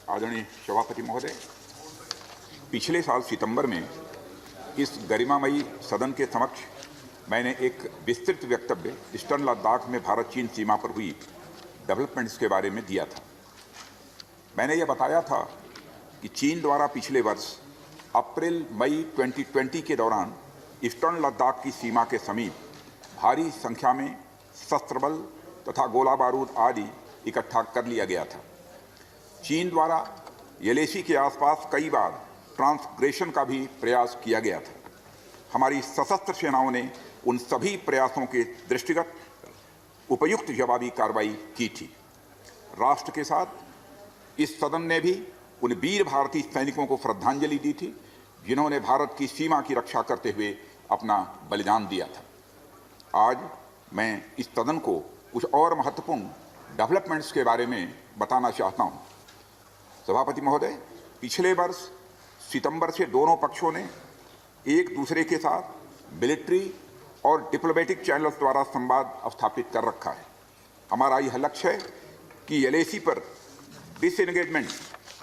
आदरणीय सभापति महोदय, पिछले साल सितंबर में इस गरिमामयी सदन के समक्ष मैंने एक विस्तृत वक्तव्य ईस्टर्न लद्दाख में भारत चीन सीमा पर हुई डेवलपमेंट्स के बारे में दिया था। मैंने यह बताया था कि चीन द्वारा पिछले वर्ष अप्रैल मई 2020 के दौरान ईस्टर्न लद्दाख की सीमा के समीप भारी संख्या में शस्त्र बल तथा गोला बारूद आदि इकट्ठा कर लिया गया था। चीन द्वारा येलेसी के आसपास कई बार ट्रांसग्रेशन का भी प्रयास किया गया था। हमारी सशस्त्र सेनाओं ने उन सभी प्रयासों के दृष्टिगत उपयुक्त जवाबी कार्रवाई की थी। राष्ट्र के साथ इस सदन ने भी उन वीर भारतीय सैनिकों को श्रद्धांजलि दी थी जिन्होंने भारत की सीमा की रक्षा करते हुए अपना बलिदान दिया था। आज मैं इस सदन को कुछ और महत्वपूर्ण डेवलपमेंट्स के बारे में बताना चाहता हूं। सभापति महोदय, पिछले वर्ष सितंबर से दोनों पक्षों ने एक दूसरे के साथ मिलिट्री और डिप्लोमेटिक चैनल्स द्वारा संवाद स्थापित कर रखा है। हमारा यह लक्ष्य है कि येलेसी पर डिसएंगेजमेंट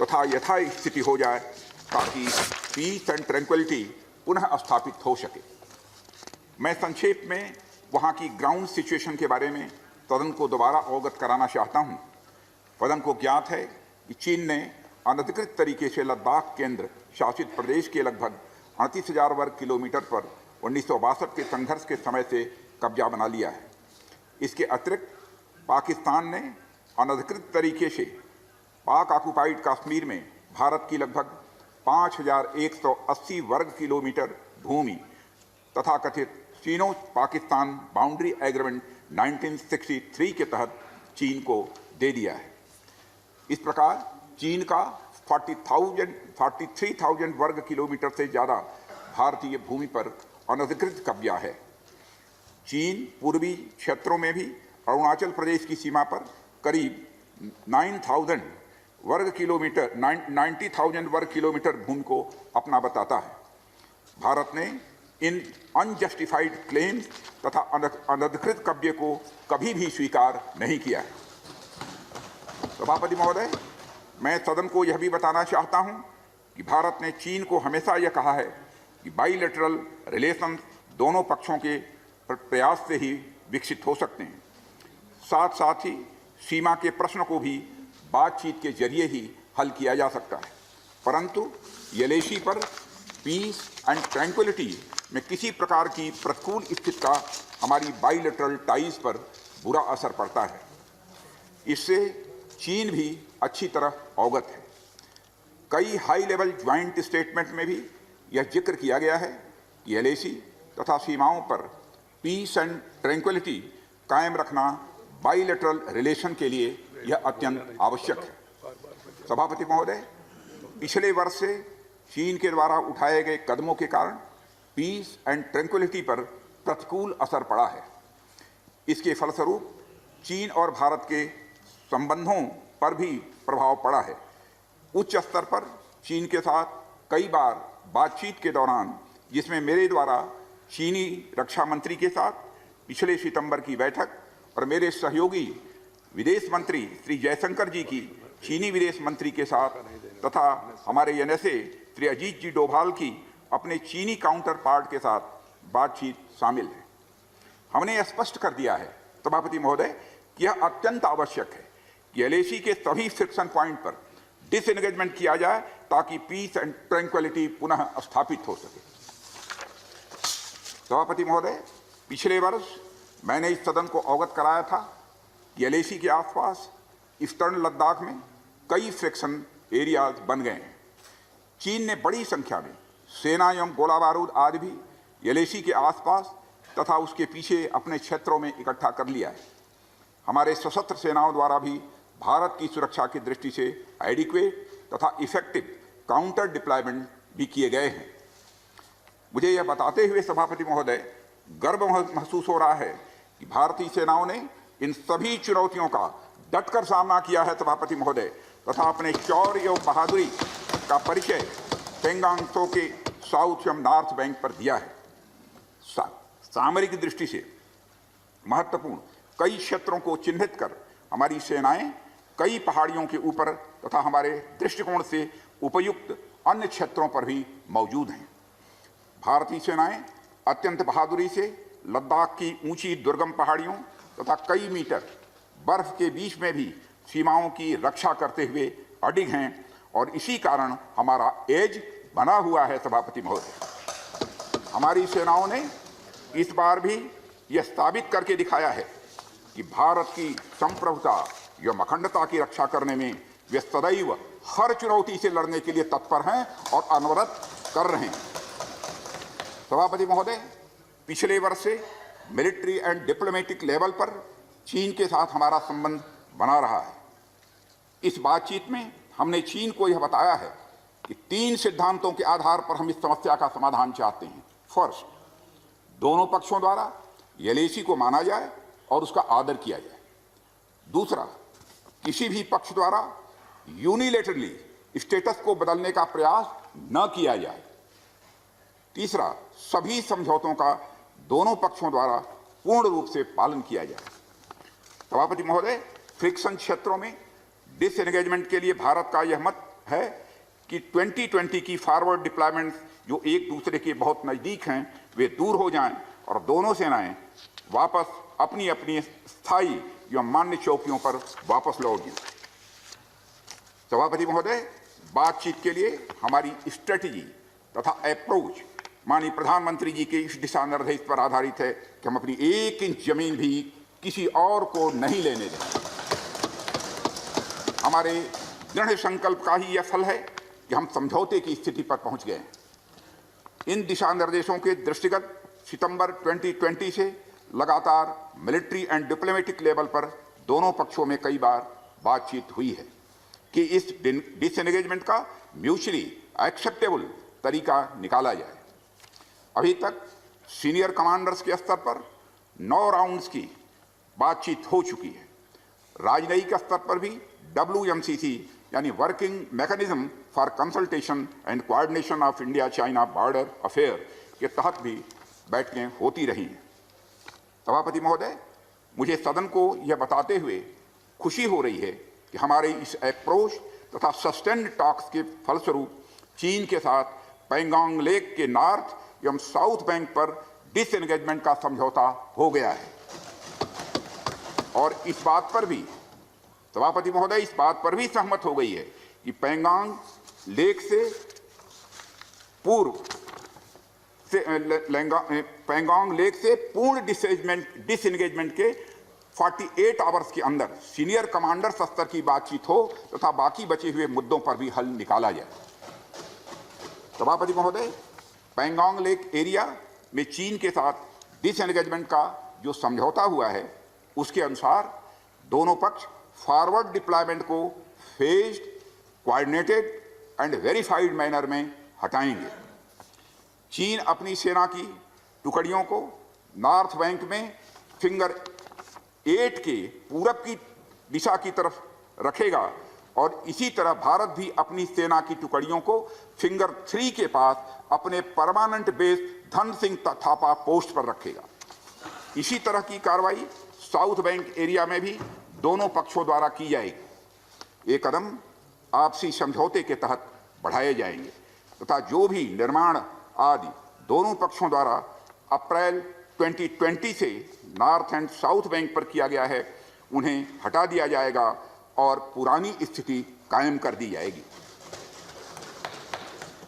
तथा यथास्थिति हो जाए ताकि पीस एंड ट्रैंक्विलिटी पुनः स्थापित हो सके। मैं संक्षेप में वहां की ग्राउंड सिचुएशन के बारे में सदन को दोबारा अवगत कराना चाहता हूं। सदन को ज्ञात है कि चीन ने अनधिकृत तरीके से लद्दाख केंद्र शासित प्रदेश के लगभग 38,000 वर्ग किलोमीटर पर 1962 के संघर्ष के समय से कब्जा बना लिया है। इसके अतिरिक्त पाकिस्तान ने अनधिकृत तरीके से पाक ऑक्युपाइड कश्मीर में भारत की लगभग 5,180 वर्ग किलोमीटर भूमि तथा कथित चीनो पाकिस्तान बाउंड्री एग्रीमेंट 1963 के तहत चीन को दे दिया है। इस प्रकार चीन का 43,000 वर्ग किलोमीटर से ज़्यादा भारतीय भूमि पर अनधिकृत कब्जा है। चीन पूर्वी क्षेत्रों में भी अरुणाचल प्रदेश की सीमा पर करीब 90,000 वर्ग किलोमीटर भूमि को अपना बताता है। भारत ने इन अनजस्टिफाइड क्लेम्स तथा अनधिकृत कब्जे को कभी भी स्वीकार नहीं किया है। सभापति महोदय, मैं सदन को यह भी बताना चाहता हूं कि भारत ने चीन को हमेशा यह कहा है कि बाइलेटरल रिलेशन दोनों पक्षों के प्रयास से ही विकसित हो सकते हैं। साथ साथ ही सीमा के प्रश्न को भी बातचीत के जरिए ही हल किया जा सकता है, परंतु येलेसी पर पीस एंड ट्रैंक्विलिटी में किसी प्रकार की प्रतिकूल स्थिति का हमारी बाइलेटरल टाइज पर बुरा असर पड़ता है। इससे चीन भी अच्छी तरह अवगत है। कई हाई लेवल ज्वाइंट स्टेटमेंट में भी यह जिक्र किया गया है कि येलेसी तथा सीमाओं पर पीस एंड ट्रैंक्विलिटी कायम रखना बाइलेटरल रिलेशन के लिए यह अत्यंत आवश्यक है। सभापति महोदय, पिछले वर्ष से चीन के द्वारा उठाए गए कदमों के कारण पीस एंड ट्रैंक्विलिटी पर प्रतिकूल असर पड़ा है। इसके फलस्वरूप चीन और भारत के संबंधों पर भी प्रभाव पड़ा है। उच्च स्तर पर चीन के साथ कई बार बातचीत के दौरान, जिसमें मेरे द्वारा चीनी रक्षा मंत्री के साथ पिछले सितंबर की बैठक और मेरे सहयोगी विदेश मंत्री श्री जयशंकर जी की चीनी विदेश मंत्री के साथ तथा हमारे एनएसए श्री अजीत जी डोभाल की अपने चीनी काउंटर पार्ट के साथ बातचीत शामिल है। हमने यह स्पष्ट कर दिया है सभापति महोदय कि यह अत्यंत आवश्यक है कि येलेसी के सभी फ्रिक्शन पॉइंट पर डिसएंगेजमेंट किया जाए ताकि पीस एंड ट्रैंक्विलिटी पुनः स्थापित हो सके। सभापति महोदय, पिछले वर्ष मैंने इस सदन को अवगत कराया था कि येलेसी के आसपास ईस्टर्न लद्दाख में कई फ्रिक्शन एरियाज बन गए हैं। चीन ने बड़ी संख्या में सेना एवं गोला बारूद आदि भी येलेसी के आसपास तथा उसके पीछे अपने क्षेत्रों में इकट्ठा कर लिया है। हमारे सशस्त्र सेनाओं द्वारा भी भारत की सुरक्षा की दृष्टि से एडिक्वेट तथा इफेक्टिव काउंटर डिप्लॉयमेंट भी किए गए हैं। मुझे यह बताते हुए सभापति महोदय गर्व महसूस हो रहा है कि भारतीय सेनाओं ने इन सभी चुनौतियों का डटकर सामना किया है सभापति महोदय, तथा अपने शौर्य एवं बहादुरी का परिचय पेंगांग त्सो के साउथ एवं नॉर्थ बैंक पर दिया है। सामरिक दृष्टि से महत्वपूर्ण कई क्षेत्रों को चिन्हित कर हमारी सेनाएं कई पहाड़ियों के ऊपर तथा हमारे दृष्टिकोण से उपयुक्त अन्य क्षेत्रों पर भी मौजूद हैं। भारतीय सेनाएं अत्यंत बहादुरी से लद्दाख की ऊंची दुर्गम पहाड़ियों तथा कई मीटर बर्फ के बीच में भी सीमाओं की रक्षा करते हुए अडिग हैं और इसी कारण हमारा एज बना हुआ है। सभापति महोदय, हमारी सेनाओं ने इस बार भी यह साबित करके दिखाया है कि भारत की संप्रभुता एवं अखंडता की रक्षा करने में वे सदैव हर चुनौती से लड़ने के लिए तत्पर हैं और अनवरत कर रहे हैं। सभापति महोदय, पिछले वर्ष से मिलिट्री एंड डिप्लोमेटिक लेवल पर चीन के साथ हमारा संबंध बना रहा है। इस बातचीत में हमने चीन को यह बताया है कि 3 सिद्धांतों के आधार पर हम इस समस्या का समाधान चाहते हैं। फर्स्ट, दोनों पक्षों द्वारा एलएसी को माना जाए और उसका आदर किया जाए। दूसरा, किसी भी पक्ष द्वारा यूनिलेटरली स्टेटस को बदलने का प्रयास न किया जाए। तीसरा, सभी समझौतों का दोनों पक्षों द्वारा पूर्ण रूप से पालन किया जाए। सभापति महोदय, फ्रिक्शन क्षेत्रों में डिसएंगेजमेंट के लिए भारत का यह मत है कि 2020 की फॉरवर्ड डिप्लॉयमेंट जो एक दूसरे के बहुत नज़दीक हैं वे दूर हो जाएं और दोनों सेनाएं वापस अपनी अपनी स्थायी या मान्य चौकियों पर वापस लौट जाएं। सभापति महोदय, बातचीत के लिए हमारी स्ट्रेटजी तथा अप्रोच माननीय प्रधानमंत्री जी के इस दिशा निर्देश पर आधारित है कि हम अपनी 1 इंच जमीन भी किसी और को नहीं लेने देंगे। हमारे दृढ़ संकल्प का ही यह फल है कि हम समझौते की स्थिति पर पहुंच गए हैं। इन दिशा निर्देशों के दृष्टिगत सितंबर 2020 से लगातार मिलिट्री एंड डिप्लोमेटिक लेवल पर दोनों पक्षों में कई बार बातचीत हुई है कि इस डिसएंगेजमेंट का म्यूचुअली एक्सेप्टेबल तरीका निकाला जाए। अभी तक सीनियर कमांडर्स के स्तर पर 9 राउंड्स की बातचीत हो चुकी है। राजनयिक स्तर पर भी WMCC यानी working mechanism for consultation and coordination of India China border affair के तहत भी बैठकें होती रही हैं। सभापति महोदय, मुझे सदन को यह बताते हुए खुशी हो रही है कि हमारे इस अप्रोच तथा सस्टेन्ड टॉक्स के फलस्वरूप चीन के साथ पैंगोंग लेक के नॉर्थ एवं साउथ बैंक पर डिसएंगेजमेंट का समझौता हो गया है। और इस बात पर भी सभापति महोदय इस बात पर भी सहमत हो गई है कि पैंगोंग लेक से पूर्व से पैंगोंग लेक से पूर्ण डिसएंगेजमेंट के 48 आवर्स के अंदर सीनियर कमांडर स्तर की बातचीत हो तथा बाकी बचे हुए मुद्दों पर भी हल निकाला जाए। सभापति महोदय, पैंगोंग लेक एरिया में चीन के साथ डिसएंगेजमेंट का जो समझौता हुआ है उसके अनुसार दोनों पक्ष फॉरवर्ड डिप्लॉयमेंट को phased, coordinated and verified manner में हटाएंगे। चीन अपनी सेना की टुकड़ियों को नॉर्थ बैंक में फिंगर 8 के पूरब की दिशा की तरफ रखेगा और इसी तरह भारत भी अपनी सेना की टुकड़ियों को फिंगर 3 के पास अपने permanent base Dhan Singh Thapa post पर रखेगा। इसी तरह की कार्रवाई साउथ बैंक एरिया में भी दोनों पक्षों द्वारा की जाएगी। ये कदम आपसी समझौते के तहत बढ़ाए जाएंगे तथा जो भी निर्माण आदि दोनों पक्षों द्वारा अप्रैल 2020 से नॉर्थ एंड साउथ बैंक पर किया गया है उन्हें हटा दिया जाएगा और पुरानी स्थिति कायम कर दी जाएगी।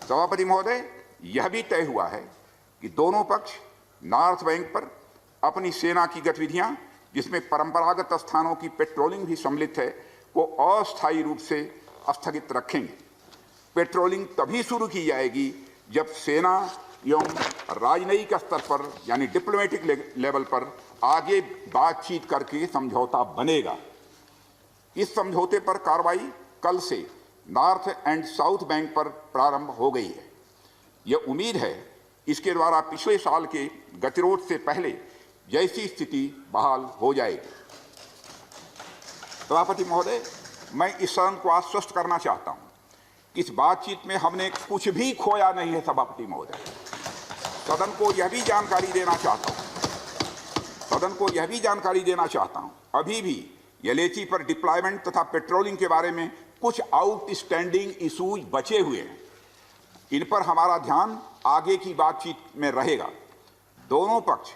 सभापति महोदय, यह भी तय हुआ है कि दोनों पक्ष नॉर्थ बैंक पर अपनी सेना की गतिविधियां जिसमें परंपरागत स्थानों की पेट्रोलिंग भी सम्मिलित है को अस्थायी रूप से स्थगित रखेंगे। पेट्रोलिंग तभी शुरू की जाएगी जब सेना एवं राजनयिक स्तर पर यानी डिप्लोमेटिक लेवल पर आगे बातचीत करके समझौता बनेगा। इस समझौते पर कार्रवाई कल से नॉर्थ एंड साउथ बैंक पर प्रारंभ हो गई है। यह उम्मीद है इसके द्वारा पिछले साल के गतिरोध से पहले जैसी स्थिति बहाल हो जाएगी। सभापति महोदय, मैं इस सदन को आश्वस्त करना चाहता हूं कि इस बातचीत में हमने कुछ भी खोया नहीं है। सभापति महोदय, सदन को यह भी जानकारी देना चाहता हूं अभी भी एलएसी पर डिप्लॉयमेंट तथा पेट्रोलिंग के बारे में कुछ आउटस्टैंडिंग इशूज बचे हुए हैं। इन पर हमारा ध्यान आगे की बातचीत में रहेगा। दोनों पक्ष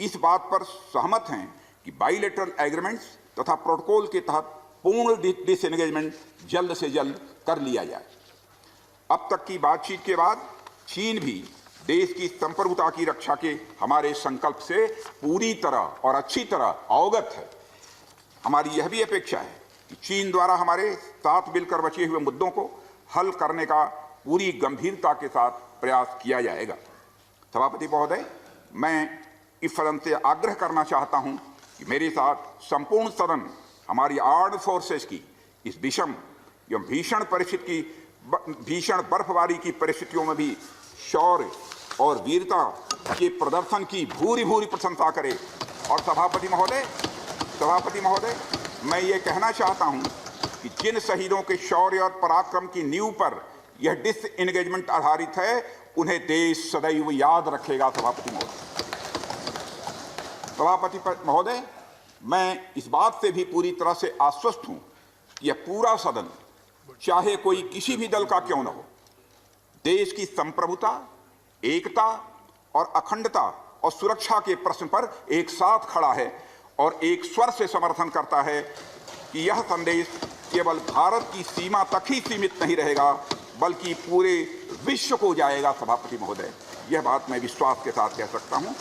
इस बात पर सहमत हैं कि बाइलेटरल एग्रीमेंट्स तथा प्रोटोकॉल के तहत पूर्ण डिसएंगेजमेंट जल्द से जल्द कर लिया जाए। अब तक की बातचीत के बाद चीन भी देश की संप्रभुता की रक्षा के हमारे संकल्प से पूरी तरह और अच्छी तरह अवगत है। हमारी यह भी अपेक्षा है कि चीन द्वारा हमारे साथ मिलकर बचे हुए मुद्दों को हल करने का पूरी गंभीरता के साथ प्रयास किया जाएगा। सभापति महोदय, मैं इस सदन से आग्रह करना चाहता हूं कि मेरे साथ संपूर्ण सदन हमारी आर्म्ड फोर्सेस की इस विषम एवं भीषण बर्फबारी की परिस्थितियों में भी शौर्य और वीरता के प्रदर्शन की भूरी भूरी प्रशंसा करे। और सभापति महोदय, मैं ये कहना चाहता हूं कि जिन शहीदों के शौर्य और पराक्रम की नींव पर यह डिसएंगेजमेंट आधारित है, उन्हें देश सदैव याद रखेगा। सभापति महोदय, मैं इस बात से भी पूरी तरह से आश्वस्त हूं कि यह पूरा सदन, चाहे कोई किसी भी दल का क्यों न हो, देश की संप्रभुता, एकता और अखंडता और सुरक्षा के प्रश्न पर एक साथ खड़ा है और एक स्वर से समर्थन करता है कि यह संदेश केवल भारत की सीमा तक ही सीमित नहीं रहेगा, बल्कि पूरे विश्व को जाएगा। सभापति महोदय, यह बात मैं विश्वास के साथ कह सकता हूं।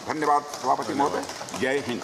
धन्यवाद सभापति महोदय। जय हिंद।